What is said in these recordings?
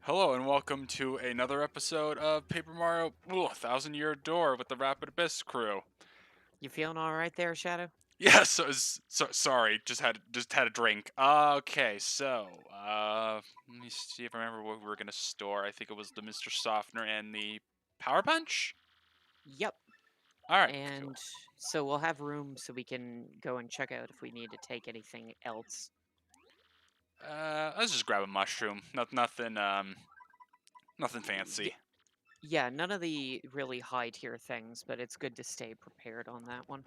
Hello and welcome to another episode of Paper Mario Thousand Year Door with the Rapid Abyss crew. You feeling all right there, Shadow? Yes, sorry, just had a drink. Let me see if I remember what we were gonna store. I think it was the Mr. Softener and the Power Punch. Yep. All right, cool. And so we'll have room so we can go and check out if we need to take anything else. Let's just grab a mushroom. Nothing Y- fancy. yeah, none of the really high tier things, but it's good to stay prepared on that one.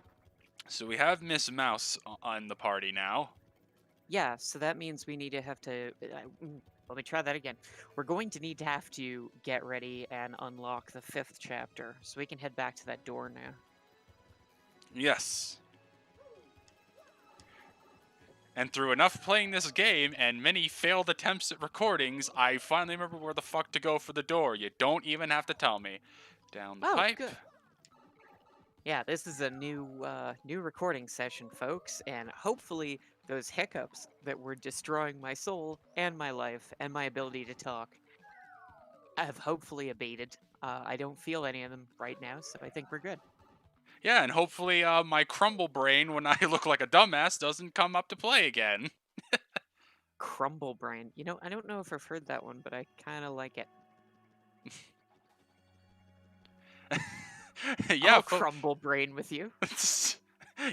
So we have Miss Mouse on the party now. Yeah, so that means we need to have to. Let me try that again. We're going to need to have to get ready and unlock the fifth chapter, so we can head back to that door now. Yes. And through enough playing this game and many failed attempts at recordings, I finally remember where the fuck to go for the door. You don't even have to tell me. Down the Oh, pipe. good. Yeah, this is a new recording session, folks, and hopefully those hiccups that were destroying my soul and my life and my ability to talk have hopefully abated. I don't feel any of them right now, so I think we're good. Yeah, and hopefully my crumble brain when I look like a dumbass doesn't come up to play again. Crumble brain. You know, I don't know if I've heard that one, but I kind of like it. yeah, I'll fo- crumble brain with you.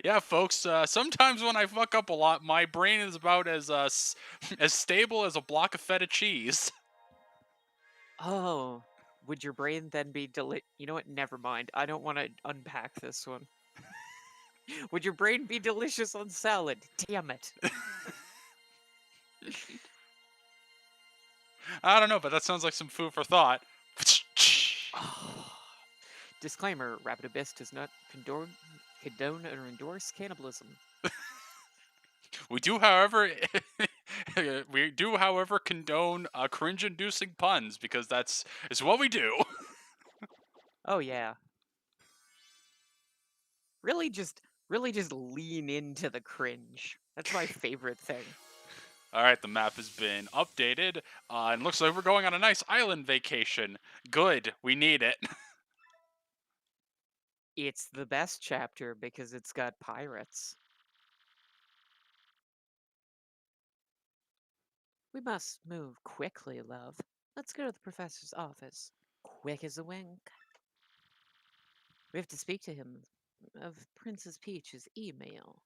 yeah, folks. Sometimes when I fuck up a lot, my brain is about as stable as a block of feta cheese. Oh, would your brain then be You know what? Never mind. I don't want to unpack this one. Would your brain be delicious on salad? Damn it. I don't know, but that sounds like some food for thought. Disclaimer: Rapid Abyss does not condone or endorse cannibalism. We do, however, condone cringe-inducing puns because it's what we do. Oh yeah, really just really just lean into the cringe. That's my favorite thing. All right, the map has been updated, and looks like we're going on a nice island vacation. Good, we need it. It's the best chapter because it's got pirates. We must move quickly, love. Let's go to the professor's office. Quick as a wink. We have to speak to him of Princess Peach's email.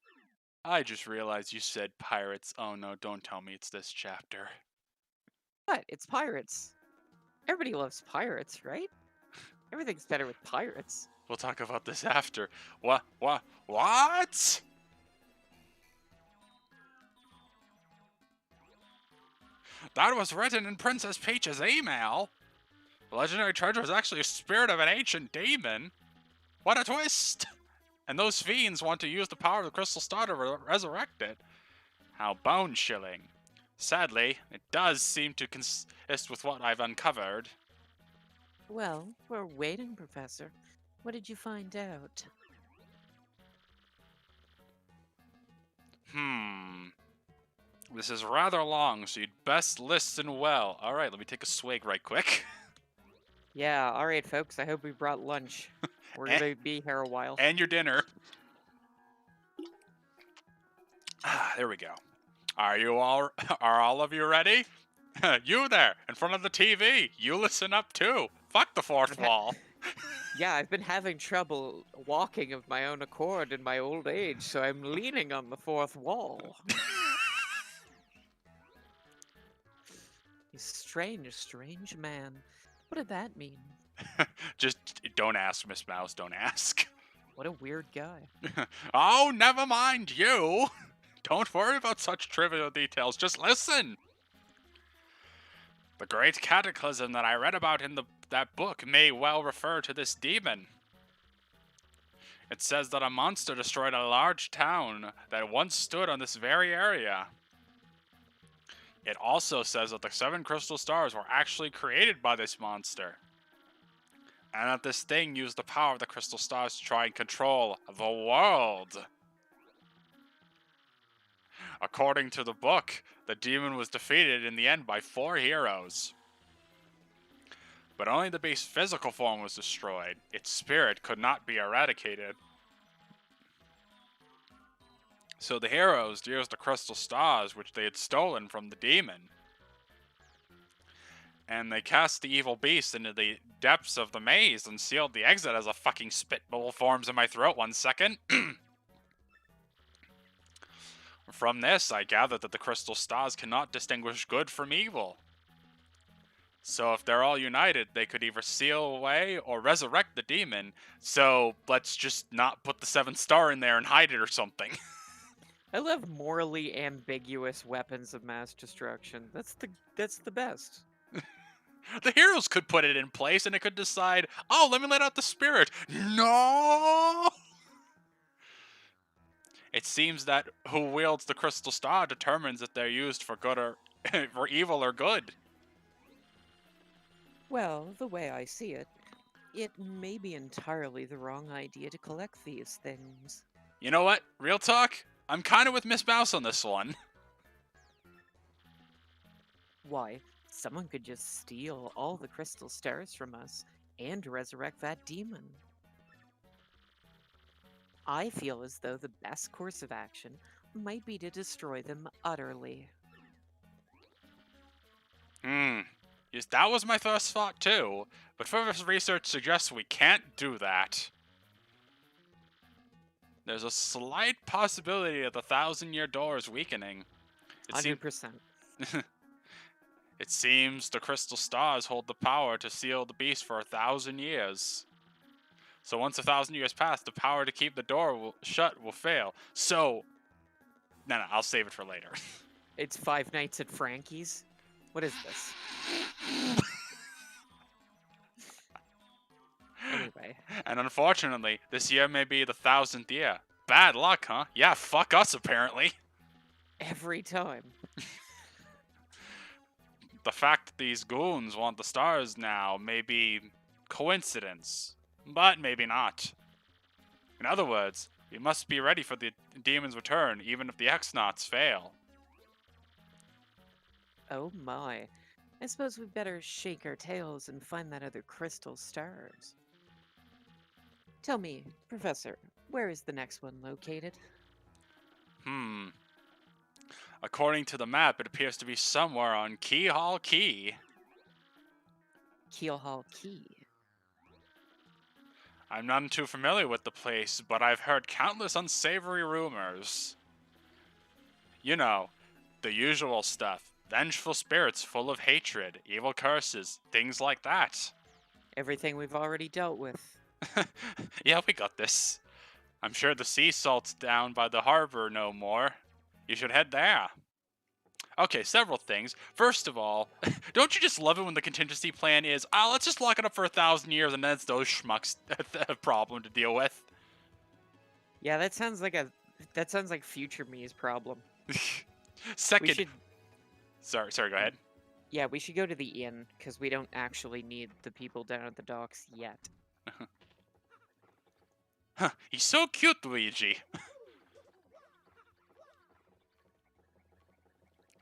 I just realized you said pirates. Oh no, don't tell me it's this chapter. But it's pirates. Everybody loves pirates, right? Everything's better with pirates. We'll talk about this after. What? That was written in Princess Peach's email. The legendary treasure is actually a spirit of an ancient demon. What a twist! And those fiends want to use the power of the crystal star to resurrect it. How bone chilling. Sadly, it does seem to consist with what I've uncovered. Well, we're waiting, Professor. What did you find out? Hmm. This is rather long, so you'd best listen well. Alright, let me take a swig right quick. Yeah, alright, folks. I hope we brought lunch. We're and, gonna be here a while. and your dinner. There we go. Are all of you ready? You there, in front of the TV, you listen up too. Fuck the fourth wall. Yeah, I've been having trouble walking of my own accord in my old age, so I'm leaning on the fourth wall. He's strange, strange man. What did that mean? Just don't ask, Miss Mouse, don't ask. What a weird guy. Oh, never mind you. Don't worry about such trivial details, just listen. The great cataclysm that I read about in that book may well refer to this demon. It says that a monster destroyed a large town that once stood on this very area. It also says that the 7 crystal stars were actually created by this monster. And that this thing used the power of the crystal stars to try and control the world. According to the book, the demon was defeated in the end by 4 heroes. But only the beast's physical form was destroyed. Its spirit could not be eradicated. So the heroes used the crystal stars which they had stolen from the demon. And they cast the evil beast into the depths of the maze and sealed the exit as a fucking spitball forms in my throat 1 second. From this, I gathered that the crystal stars cannot distinguish good from evil. So if they're all united, they could either seal away or resurrect the demon. So let's just not put the 7th star in there and hide it or something. I love morally ambiguous weapons of mass destruction. That's the best. The heroes could put it in place and it could decide, oh, let me let out the spirit. No! It seems that who wields the crystal star determines if they're used for good or for evil or good. Well, the way I see it, it may be entirely the wrong idea to collect these things. You know what? Real talk? I'm kind of with Miss Mouse on this one. Why, someone could just steal all the crystal stars from us and resurrect that demon. I feel as though the best course of action might be to destroy them utterly. Yes, that was my first thought too, but further research suggests we can't do that. There's a slight possibility of the 1,000-year door is weakening. 100%. It seems the crystal stars hold the power to seal the beast for 1,000 years. So once 1,000 years pass, the power to keep the door shut will fail. So, no, I'll save it for later. It's Five Nights at Frankie's? What is this? Anyway. And unfortunately, this year may be the 1,000th year. Bad luck, huh? Yeah, fuck us, apparently. Every time. The fact that these goons want the stars now may be coincidence, but maybe not. In other words, we must be ready for the demon's return, even if the X-Nauts fail. Oh my. I suppose we'd better shake our tails and find that other crystal stars. Tell me, Professor, where is the next one located? According to the map, it appears to be somewhere on Keyhall Key. Keelhaul Key. I'm none too familiar with the place, but I've heard countless unsavory rumors. You know, the usual stuff. Vengeful spirits full of hatred, evil curses, things like that. Everything we've already dealt with. Yeah, we got this. I'm sure the sea salt's down by the harbor no more. You should head there. Okay, several things. First of all, don't you just love it when the contingency plan is, let's just lock it up for 1,000 years and then it's those schmucks' problem to deal with? Yeah, that sounds like future me's problem. Second, We should sorry, go ahead. Yeah, we should go to the inn because we don't actually need the people down at the docks yet. Huh, he's so cute, Luigi.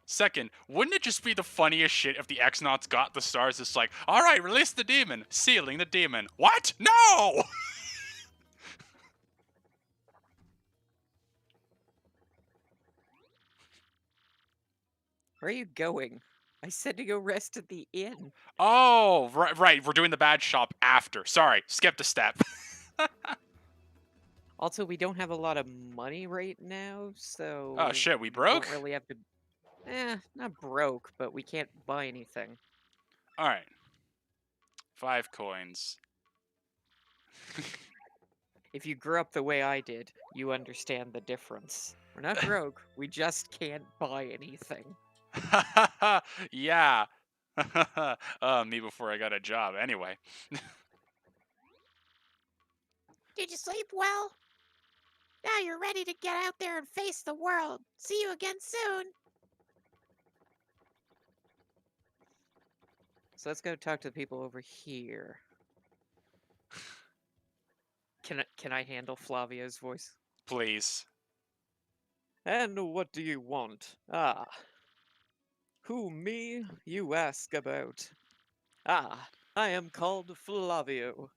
Second, wouldn't it just be the funniest shit if the X-Nauts got the stars? It's like, alright, release the demon. Sealing the demon. What? No! Where are you going? I said to go rest at the inn. Oh, right. We're doing the bad shop after. Sorry, skipped a step. Also, we don't have a lot of money right now, so... Oh shit, we we broke? don't really have to... not broke, but we can't buy anything. Alright. 5 coins. If you grew up the way I did, you understand the difference. We're not broke, we just can't buy anything. Yeah. Me before I got a job. Anyway. Did you sleep well? Now you're ready to get out there and face the world. See you again soon. So let's go talk to the people over here. Can I handle Flavio's voice? Please. And what do you want? Ah. Who, me, you ask about? Ah, I am called Flavio.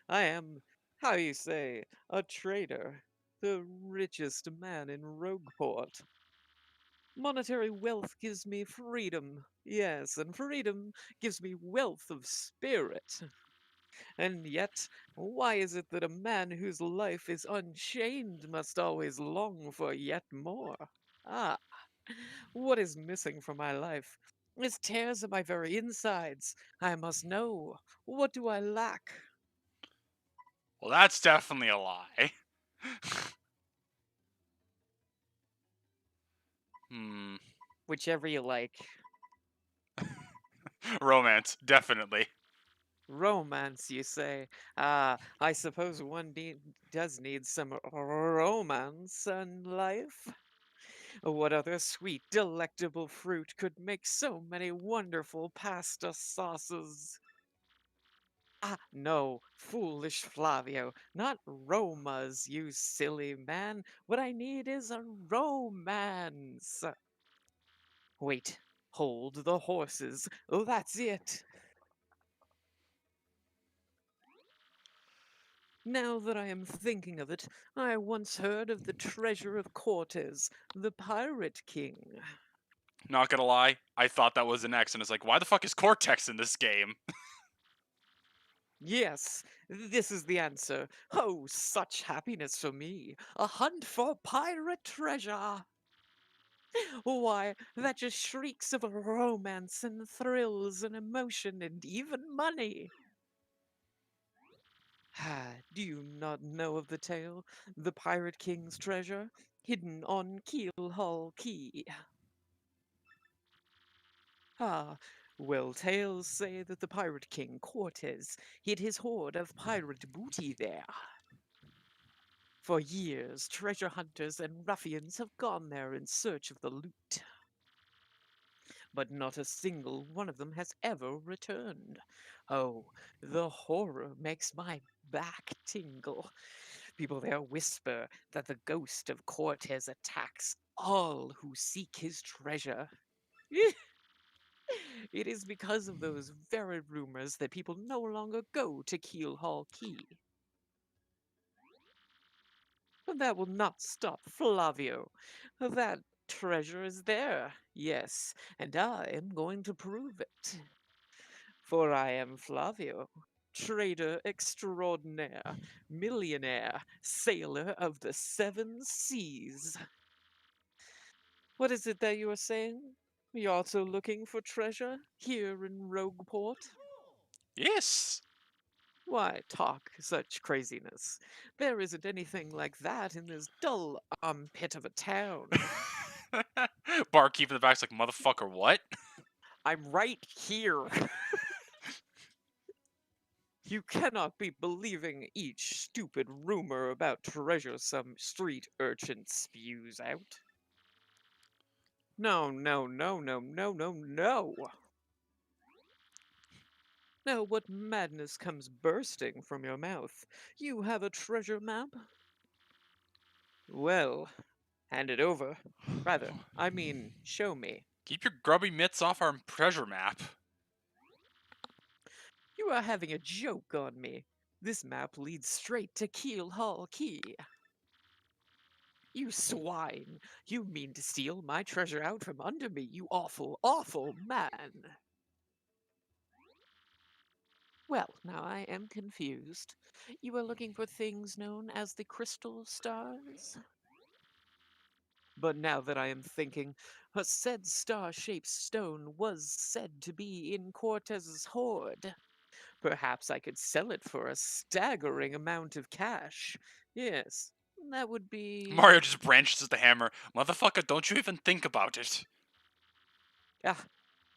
I am, how you say, a trader. The richest man in Rogueport. Monetary wealth gives me freedom. Yes, and freedom gives me wealth of spirit. And yet, why is it that a man whose life is unchained must always long for yet more? Ah, what is missing from my life? It tears at my very insides. I must know. What do I lack? Well, that's definitely a lie. Hmm. Whichever you like. Romance, definitely. Romance, you say? Ah, I suppose one does need some romance in life. What other sweet, delectable fruit could make so many wonderful pasta sauces? Ah, no, foolish Flavio, not Romas, you silly man. What I need is a romance. Wait, hold the horses. That's it. Now that I am thinking of it, I once heard of the treasure of Cortez, the pirate king. Not gonna lie, I thought that was an X, and it's like, why the fuck is Cortex in this game? Yes, this is the answer. Oh, such happiness for me. A hunt for pirate treasure. Why, that just shrieks of romance and thrills and emotion and even money. Ah, do you not know of the tale? The Pirate King's treasure, hidden on Keelhaul Key. Ah, well, tales say that the Pirate King Cortez hid his hoard of pirate booty there. For years, treasure hunters and ruffians have gone there in search of the loot, but not a single one of them has ever returned. Oh, the horror makes my back tingle. People there whisper that the ghost of Cortez attacks all who seek his treasure. It is because of those very rumors that people no longer go to Keelhaul Key. But that will not stop Flavio. That treasure is there, yes, and I am going to prove it. For I am Flavio, trader extraordinaire, millionaire, sailor of the seven seas. What is it that you are saying? You're also looking for treasure here in Rogueport? Yes. Why talk such craziness? There isn't anything like that in this dull armpit of a town. Barkeep in the back's like, motherfucker, what? I'm right here. You cannot be believing each stupid rumor about treasure some street urchin spews out. No, no, no, no, no, no, no. Now, what madness comes bursting from your mouth? You have a treasure map? Well, hand it over. Rather, I mean, show me. Keep your grubby mitts off our treasure map. You are having a joke on me. This map leads straight to Keelhaul Key. You swine! You mean to steal my treasure out from under me, you awful, awful man! Well, now I am confused. You are looking for things known as the crystal stars? But now that I am thinking, a said star-shaped stone was said to be in Cortez's hoard. Perhaps I could sell it for a staggering amount of cash. Yes, that would be... Mario just branches the hammer. Motherfucker, don't you even think about it. Ah,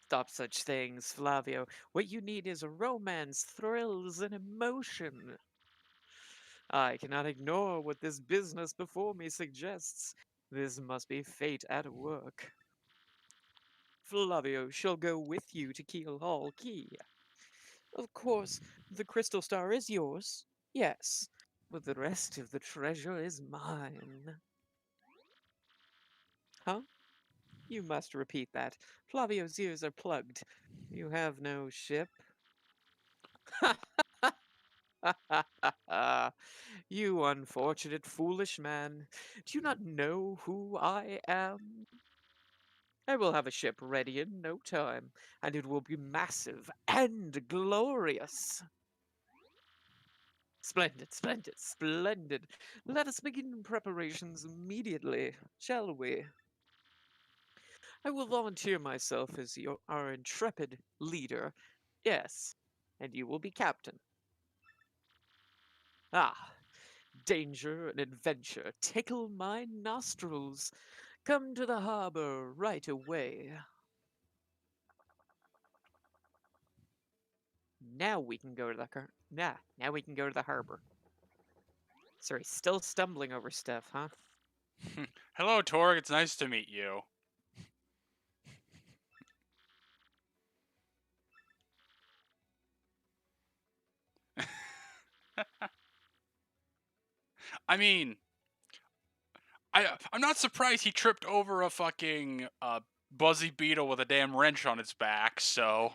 stop such things, Flavio. What you need is romance, thrills, and emotion. I cannot ignore what this business before me suggests. This must be fate at work. Flavio shall go with you to Keelhaul Key. Of course, the crystal star is yours, yes, but the rest of the treasure is mine. Huh? You must repeat that. Flavio's ears are plugged. You have no ship? You unfortunate, foolish man. Do you not know who I am? I will have a ship ready in no time, and it will be massive and glorious. Splendid, splendid, splendid. Let us begin preparations immediately, shall we? I will volunteer myself as our intrepid leader. Yes, and you will be captain. Ah, danger and adventure tickle my nostrils. Come to the harbor right away. Now we can go to the now we can go to the harbor. Sorry, still stumbling over stuff, huh? Hello, Torg. It's nice to meet you. I mean, I'm not surprised he tripped over a fucking buzzy beetle with a damn wrench on its back. So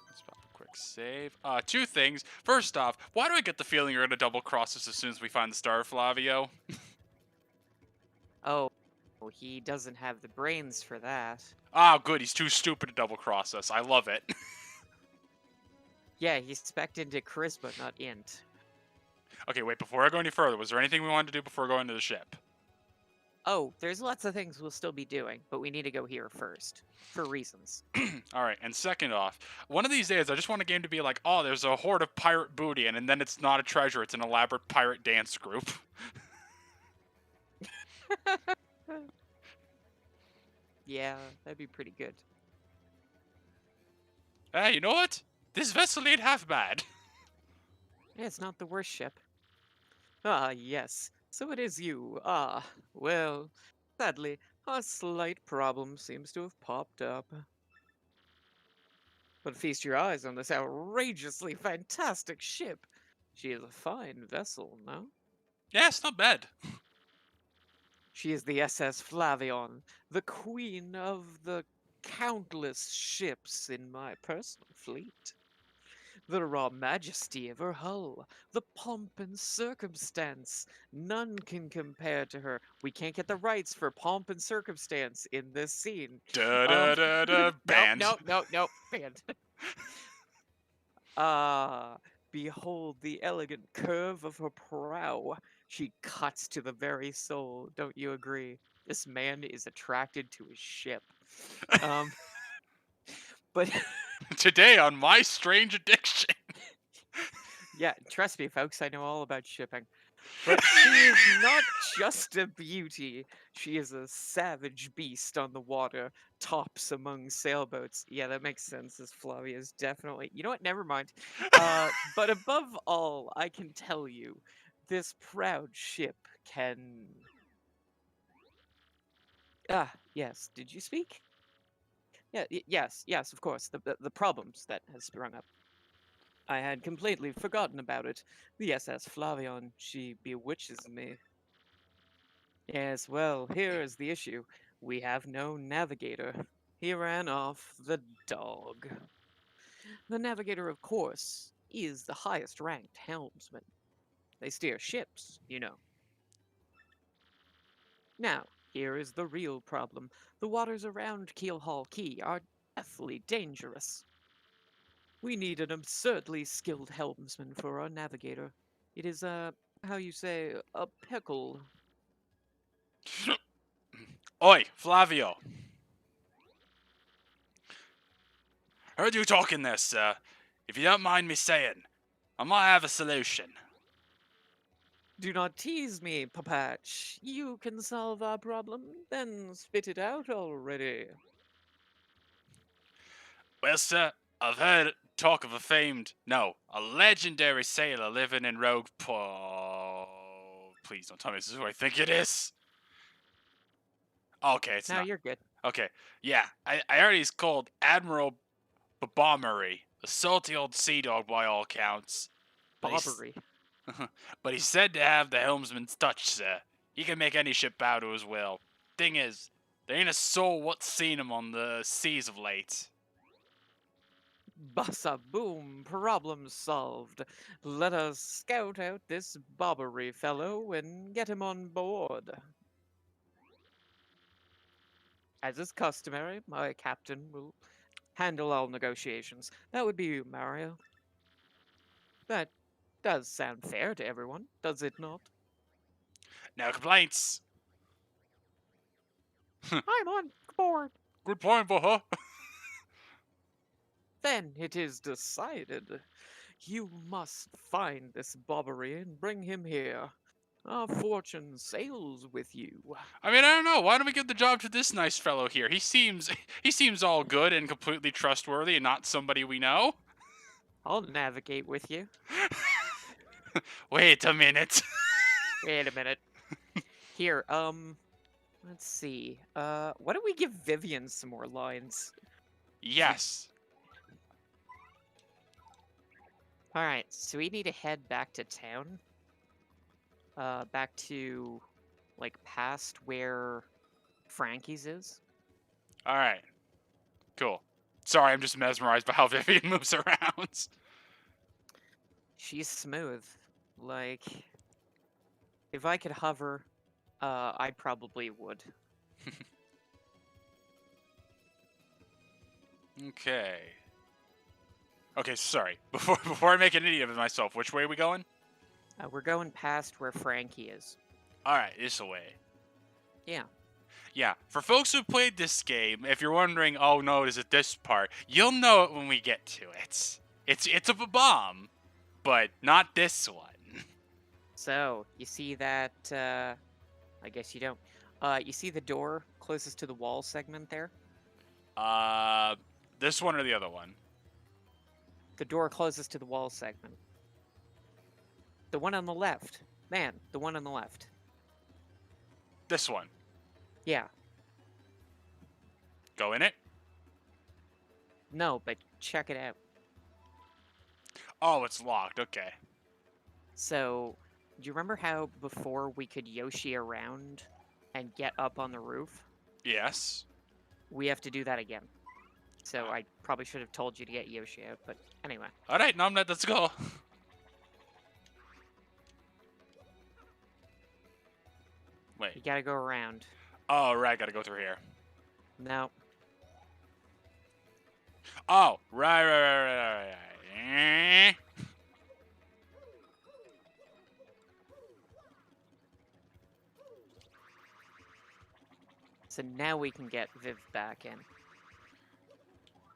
let's pop a quick save. Two things. First off, why do I get the feeling you're gonna double cross us as soon as we find the star, Flavio? Oh, he doesn't have the brains for that. Ah, good. He's too stupid to double cross us. I love it. Yeah, he's spec'd into charisma, not int. Okay, wait. Before I go any further, was there anything we wanted to do before going to the ship? Oh, there's lots of things we'll still be doing, but we need to go here first. For reasons. All right, and second off, one of these days I just want a game to be like, oh, there's a horde of pirate booty, and then it's not a treasure, it's an elaborate pirate dance group. Yeah, that'd be pretty good. Hey, you know what? This vessel ain't half bad. Yeah, it's not the worst ship. Ah, yes. So it is you. Ah, well, sadly, a slight problem seems to have popped up. But feast your eyes on this outrageously fantastic ship. She is a fine vessel, no? Yeah, it's not bad. She is the SS Flavion, the queen of the countless ships in my personal fleet. The raw majesty of her hull, the pomp and circumstance. None can compare to her. We can't get the rights for pomp and circumstance in this scene. Da da da da. Banned. No, banned. Ah, behold the elegant curve of her prow. She cuts to the very soul. Don't you agree? This man is attracted to his ship. But Today on My Strange Addiction. yeah, trust me, folks, I know all about shipping. But she is not just a beauty. She is a savage beast on the water, tops among sailboats. Yeah, that makes sense, as Flavia is definitely. You know what? Never mind. But above all, I can tell you, this proud ship can. Ah, yes. Did you speak? Yeah, yes, of course. The problems that has sprung up. I had completely forgotten about it. The SS Flavion, she bewitches me. Yes, well, here is the issue. We have no navigator. He ran off the dog. The navigator, of course, is the highest ranked helmsman. They steer ships, you know. Now, here is the real problem. The waters around Keelhaul Key are deathly dangerous. We need an absurdly skilled helmsman for our navigator. It is how you say, a pickle. Oi, Flavio. Heard you talking there, sir. If you don't mind me saying, I might have a solution. Do not tease me, Papatch. You can solve our problem, then spit it out already. Well, sir, I've heard talk of a legendary sailor living in Rogue Please don't tell me this is who I think it is. Okay, it's Now not. you're good. Okay, yeah, I heard he's called Admiral Babommery, a salty old sea dog by all accounts. But Bobbery. but he's said to have the helmsman's touch, sir. He can make any ship bow to his will. Thing is, There ain't a soul what's seen him on the seas of late. Bassa boom, problem solved. Let us scout out this Bobbery fellow and get him on board. As is customary, my captain will handle all negotiations. That would be you, Mario. That does sound fair to everyone, does it not? No complaints. I'm on board. Good point, Baha. Then it is decided. You must find this Bobbery and bring him here. Our fortune sails with you. I mean, I don't know. Why don't we give the job to this nice fellow here? He seems all good and completely trustworthy and not somebody we know. I'll navigate with you. Wait a minute. Wait a minute. Here, let's see. Why don't we give Vivian some more lines? Yes. Alright, so we need to head back to town. Back to, like, past where Frankie's is. All right. Cool. Sorry, I'm just mesmerized by how Vivian moves around. She's smooth. Like, if I could hover, I probably would. Okay. Okay, sorry. Before I make an idiot of myself, which way are we going? We're going past where Frankie is. All right, this way. Yeah. Yeah, for folks who played this game, if you're wondering, oh no, is it this part? You'll know it when we get to it. It's a bomb, but not this one. So, you see that, I guess you don't. You see the door closest to the wall segment there? This one or the other one? The door closest to the wall segment. The one on the left. Man, the one on the left. This one. Yeah. Go in it? No, but check it out. Oh, it's locked. Okay. So, do you remember how before we could Yoshi around and get up on the roof? Yes. We have to do that again. So I probably should have told you to get Yoshi out, but anyway. All right, Nomnet, let's go. You Wait. gotta go around. Oh, right. Gotta go through here. No. Oh, right. Eh. So now we can get Viv back in.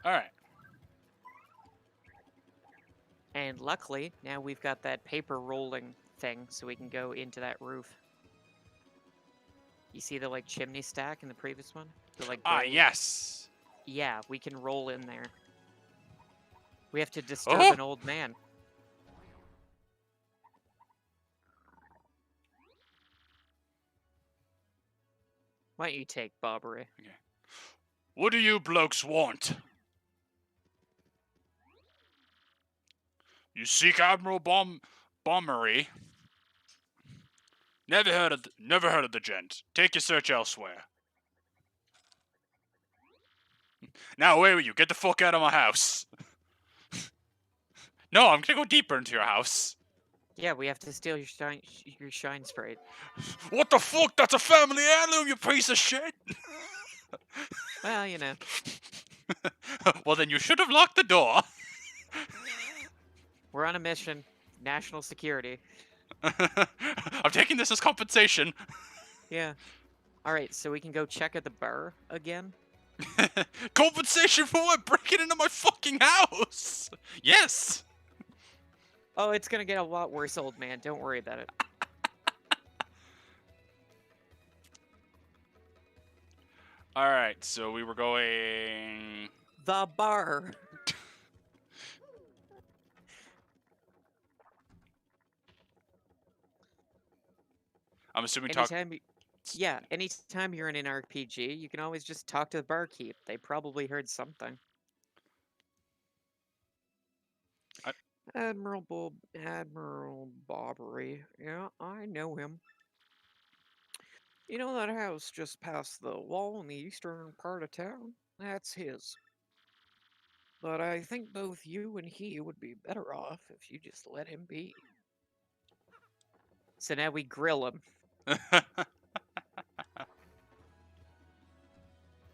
All right. And luckily, now we've got that paper rolling thing, so we can go into that roof. You see the, like, chimney stack in the previous one? The, like, Ah, gold- yes. Yeah, we can roll in there. We have to disturb Oh! an old man. Why don't you take Bobbery? What do you blokes want? You seek Admiral Bombery? Never heard of the gent. Take your search elsewhere. Now, where are you? Get the fuck out of my house. No, I'm gonna go deeper into your house. Yeah, we have to steal your shine sprite. What the fuck? That's a family heirloom, you piece of shit! Well, you know. Well, then you should have locked the door. We're on a mission. National security. I'm taking this as compensation. Yeah. Alright, so we can go check at the bar again? Compensation for what? Breaking into my fucking house! Yes! Oh, it's gonna get a lot worse, old man. Don't worry about it. Alright, so we were going... The bar! I'm assuming Anytime you're in an RPG, you can always just talk to the barkeep. They probably heard something. Admiral Bobbery. Yeah, I know him. You know that house just past the wall in the eastern part of town? That's his. But I think both you and he would be better off if you just let him be. So now we grill him.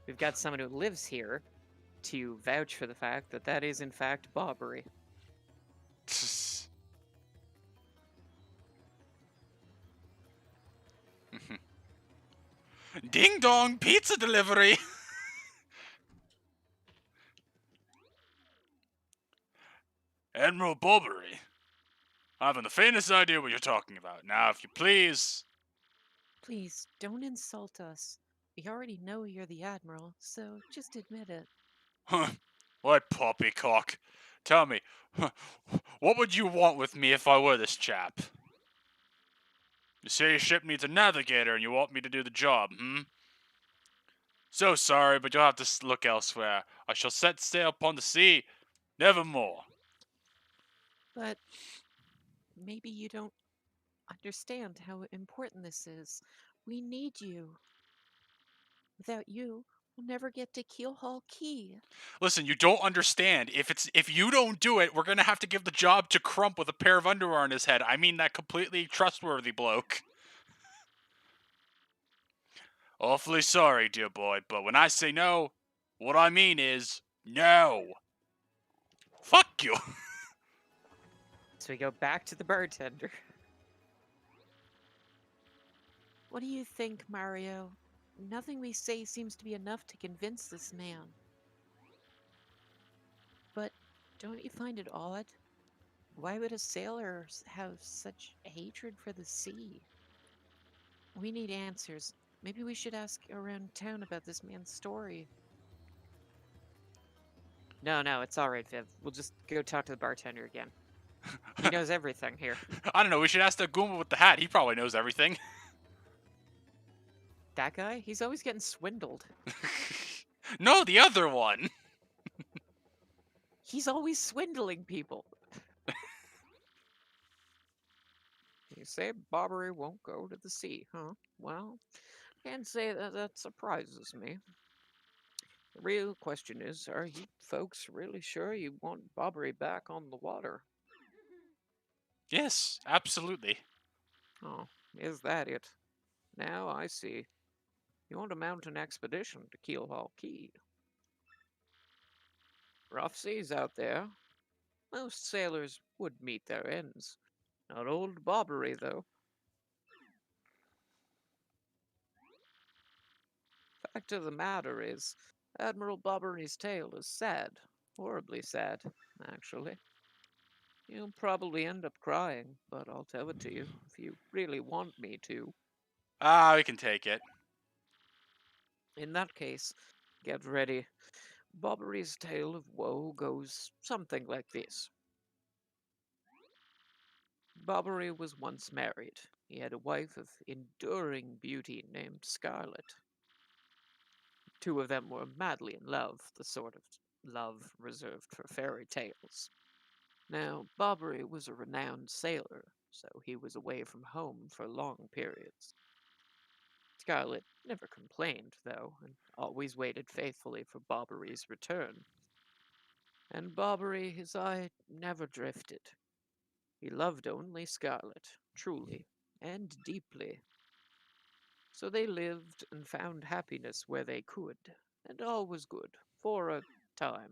We've got someone who lives here to vouch for the fact that that is in fact Bobbery. Ding dong, pizza delivery. Admiral Bulbery. I haven't the faintest idea what you're talking about. Now, if you please. Please, don't insult us. We already know you're the Admiral, so just admit it. What poppycock? Tell me, what would you want with me if I were this chap? You say your ship needs a navigator and you want me to do the job, hmm? So sorry, but you'll have to look elsewhere. I shall set sail upon the sea, nevermore. But maybe you don't understand how important this is. We need you. Without you, we'll never get to Keelhaul Key. Listen, you don't understand. If you don't do it, we're gonna have to give the job to Crump with a pair of underwear on his head. I mean that completely trustworthy bloke. Awfully sorry, dear boy, but when I say no, what I mean is no. Fuck you. So we go back to the bartender. What do you think, Mario? Nothing we say seems to be enough to convince this man. But don't you find it odd? Why would a sailor have such hatred for the sea? We need answers. Maybe we should ask around town about this man's story. No, it's all right, Viv. We'll just go talk to the bartender again. He knows everything here. I don't know, we should ask the Goomba with the hat. He probably knows everything. That guy? He's always getting swindled. No, the other one. He's always swindling people. You say Bobbery won't go to the sea, huh? Well, can't say that surprises me. The real question is, are you folks really sure you want Bobbery back on the water? Yes, absolutely. Oh, is that it? Now I see. You want to mount an expedition to Keelhaul Key. Rough seas out there. Most sailors would meet their ends. Not old Bobbery, though. Fact of the matter is, Admiral Bobbery's tale is sad. Horribly sad, actually. You'll probably end up crying, but I'll tell it to you if you really want me to. Ah, we can take it. In that case, get ready. Bobbery's tale of woe goes something like this. Bobbery was once married. He had a wife of enduring beauty named Scarlet. Two of them were madly in love, the sort of love reserved for fairy tales. Now, Bobbery was a renowned sailor, so he was away from home for long periods. Scarlet never complained, though, and always waited faithfully for Bobbery's return. And Bobbery, his eye never drifted. He loved only Scarlet, truly and deeply. So they lived and found happiness where they could, and all was good for a time.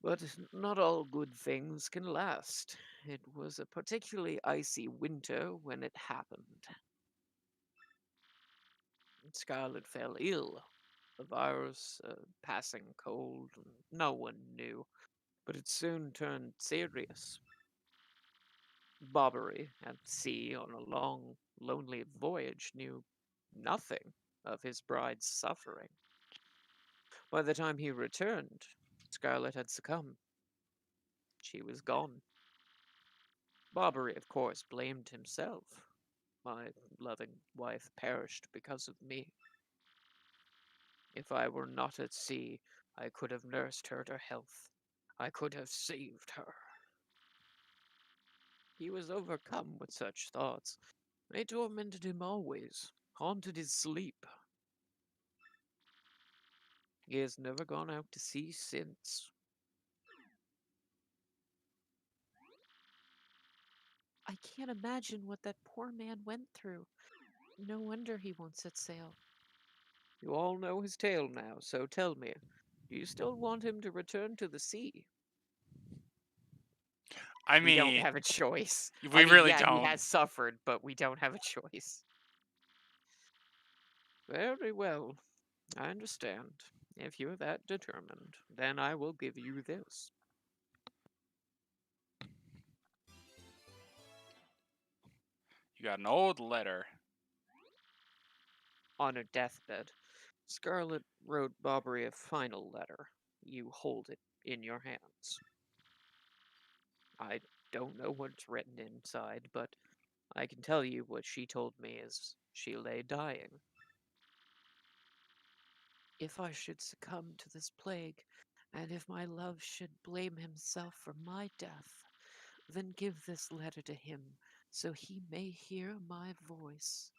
But not all good things can last. It was a particularly icy winter when it happened. Scarlet fell ill. A virus, a passing cold, no one knew, but it soon turned serious. Bobbery, at sea on a long, lonely voyage, knew nothing of his bride's suffering. By the time he returned, Scarlet had succumbed. She was gone. Bobbery, of course, blamed himself. My loving wife perished because of me. If I were not at sea, I could have nursed her to health. I could have saved her. He was overcome with such thoughts. They tormented him always, haunted his sleep. He has never gone out to sea since. I can't imagine what that poor man went through. No wonder he won't set sail. You all know his tale now, so tell me, do you still want him to return to the sea? I We don't mean, have a choice. we really Yeah, he don't. has suffered, but we don't have a choice. Very well. I understand. If you're that determined, then I will give you this. You got an old letter. On her deathbed, Scarlet wrote Bobbery a final letter. You hold it in your hands. I don't know what's written inside, but I can tell you what she told me as she lay dying. If I should succumb to this plague, and if my love should blame himself for my death, then give this letter to him, so he may hear my voice.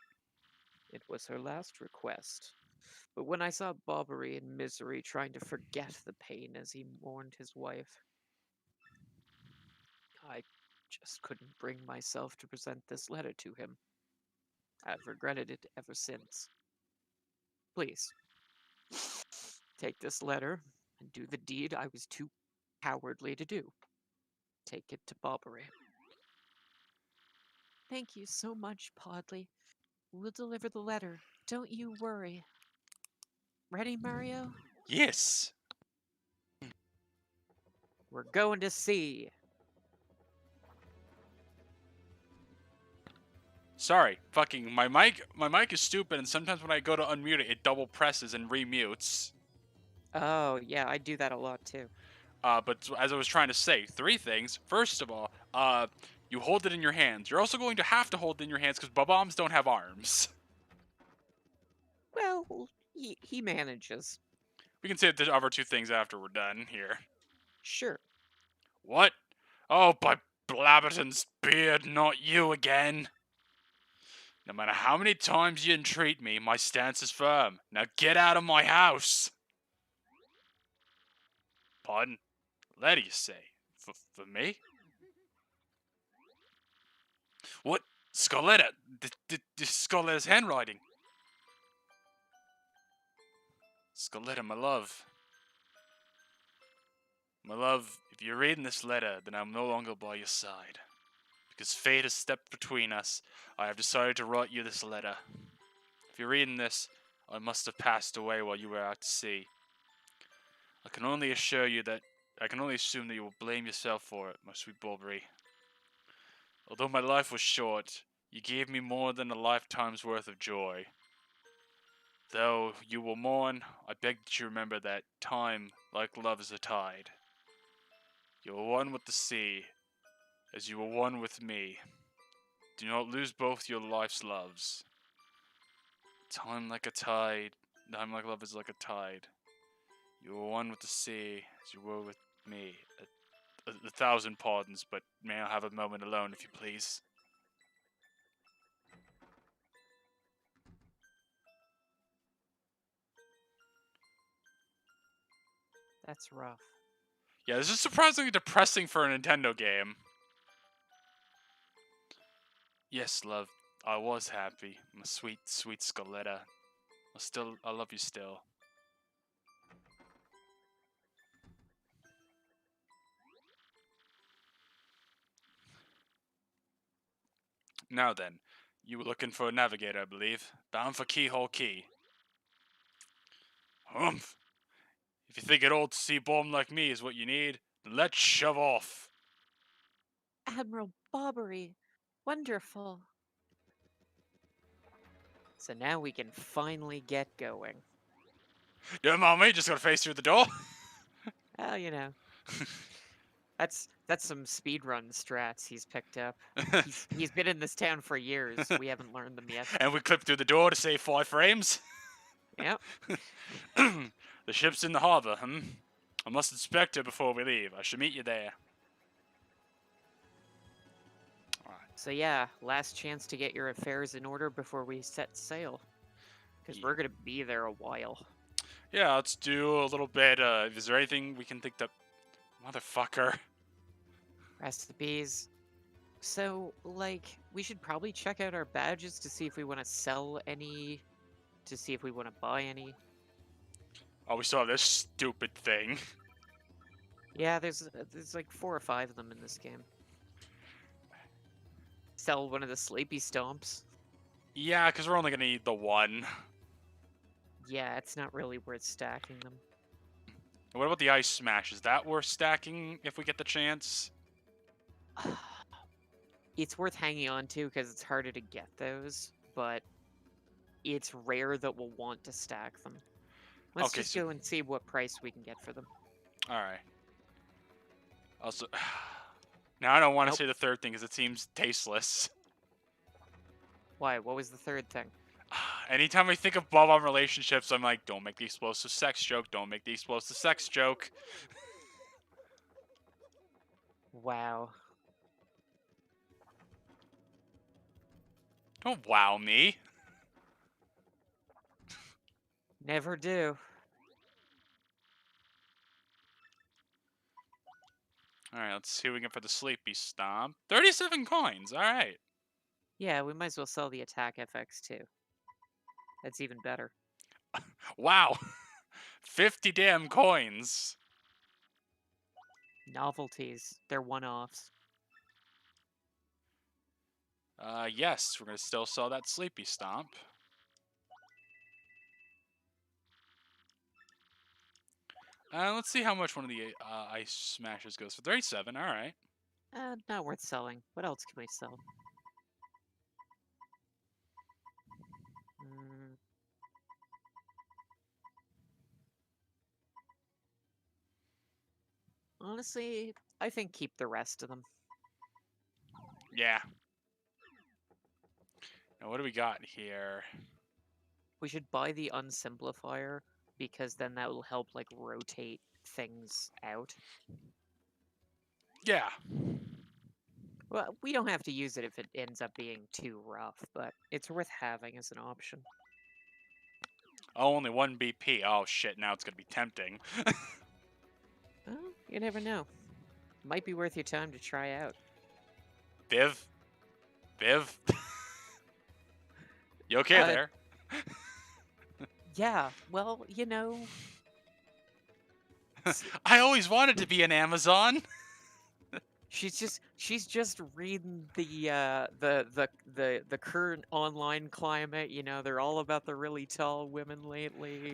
It was her last request, but when I saw Bobbery in misery trying to forget the pain as he mourned his wife, I just couldn't bring myself to present this letter to him. I've regretted it ever since. Please, take this letter and do the deed I was too cowardly to do. Take it to Bobbery. Thank you so much, Podley. We'll deliver the letter. Don't you worry. Ready, Mario? Yes. We're going to sea. Sorry, fucking my mic is stupid, and sometimes when I go to unmute it, it double presses and remutes. Oh, yeah, I do that a lot too. But as I was trying to say, three things. First of all, you hold it in your hands. You're also going to have to hold it in your hands because bombs don't have arms. Well, he manages. We can say the other two things after we're done here. Sure. What? Oh, by Blabberton's beard, not you again. No matter how many times you entreat me, my stance is firm. Now get out of my house. Pardon? Letter, you say? For me? What? Scarletta? This Scarletta's handwriting. Scarletta, my love. My love, if you're reading this letter, then I'm no longer by your side. Because fate has stepped between us, I have decided to write you this letter. If you're reading this, I must have passed away while you were out to sea. I can only assume that you will blame yourself for it, my sweet Bulbury. Although my life was short, you gave me more than a lifetime's worth of joy. Though you will mourn, I beg that you remember that time, like love, is a tide. You are one with the sea, as you were one with me. Do not lose both your life's loves. Time like love is like a tide. You are one with the sea, as you were with me. A thousand pardons, but may I have a moment alone, if you please? That's rough. Yeah, this is surprisingly depressing for a Nintendo game. Yes, love, I was happy. My sweet, sweet Scarletta. I love you still. Now then, you were looking for a navigator, I believe. Bound for Keyhole Key. Humph! If you think an old sea bomb like me is what you need, then let's shove off. Admiral Bobbery. Wonderful. So now we can finally get going. Yeah, mommy, just gotta face through the door. Well, you know. That's some speedrun strats he's picked up. He's been in this town for years. We haven't learned them yet. And we clip through the door to save 5 frames. Yep. The ship's in the harbor, I must inspect it before we leave. I shall meet you there. Alright, So yeah, last chance to get your affairs in order before we set sail. Because Ye- we're gonna be there a while. Yeah, let's do a little bit. Is there anything we can think that, motherfucker? Recipes. So, like, we should probably check out our badges to see if we want to sell any, to see if we want to buy any. Oh, we still have this stupid thing. Yeah, there's like 4 or 5 of them in this game. Sell one of the sleepy stomps. Yeah, because we're only gonna need the one. Yeah, it's not really worth stacking them. What about the ice smash? Is that worth stacking if we get the chance? It's worth hanging on to because it's harder to get those, but it's rare that we'll want to stack them. Let's Okay, just so- go and see what price we can get for them. All right. Also, now I don't want to Nope. say the third thing because it seems tasteless. Why? What was the third thing? Anytime I think of Bob-on relationships, I'm like, don't make the explosive sex joke. Don't make the explosive sex joke. Wow. Don't wow me. Never do. All right, let's see what we get for the sleepy stomp. 37 coins. All right. Yeah, we might as well sell the attack FX too. That's even better. Wow. 50 damn coins. Novelties. They're one-offs. Yes, we're gonna still sell that sleepy stomp. Let's see how much one of the ice smashes goes for. 37. All right. Not worth selling. What else can we sell? Mm, honestly, I think keep the rest of them. Yeah. Now what do we got here? We should buy the unsimplifier because then that will help like rotate things out. Yeah. Well, we don't have to use it if it ends up being too rough, but it's worth having as an option. Oh, only 1 BP. Oh shit, now it's gonna be tempting. Well, you never know. Might be worth your time to try out. Viv? Viv? You okay Uh, there? Yeah, well, you know, I always wanted to be an Amazon. she's just reading the current online climate. You know, they're all about the really tall women lately.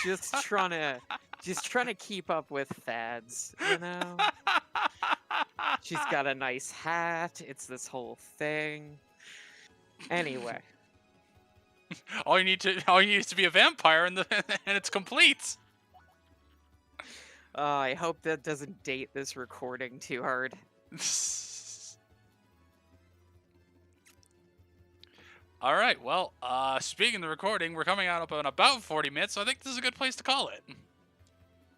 It's just trying to keep up with fads. You know, she's got a nice hat. It's this whole thing. Anyway, all you need is to be a vampire and and it's complete. I hope that doesn't date this recording too hard. All right. Well, speaking of the recording, we're coming out up in about 40 minutes, so I think this is a good place to call it.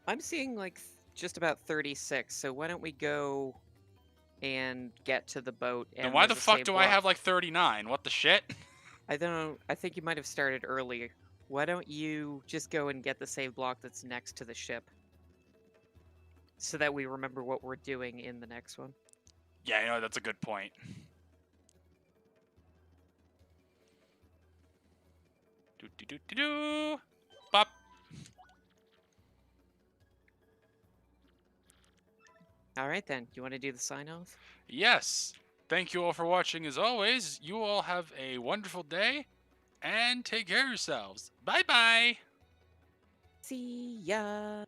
I'm seeing like just about 36, so why don't we go and get to the boat? And And why the there's a fuck save do I block. have like 39? What the shit? I don't know. I think you might have started early. Why don't you just go and get the save block that's next to the ship? So that we remember what we're doing in the next one. Yeah, you know, that's a good point. Do do do do do. Bop. Alright then, you want to do the sign off? Yes. Thank you all for watching as always. You all have a wonderful day and take care of yourselves. Bye bye. See ya!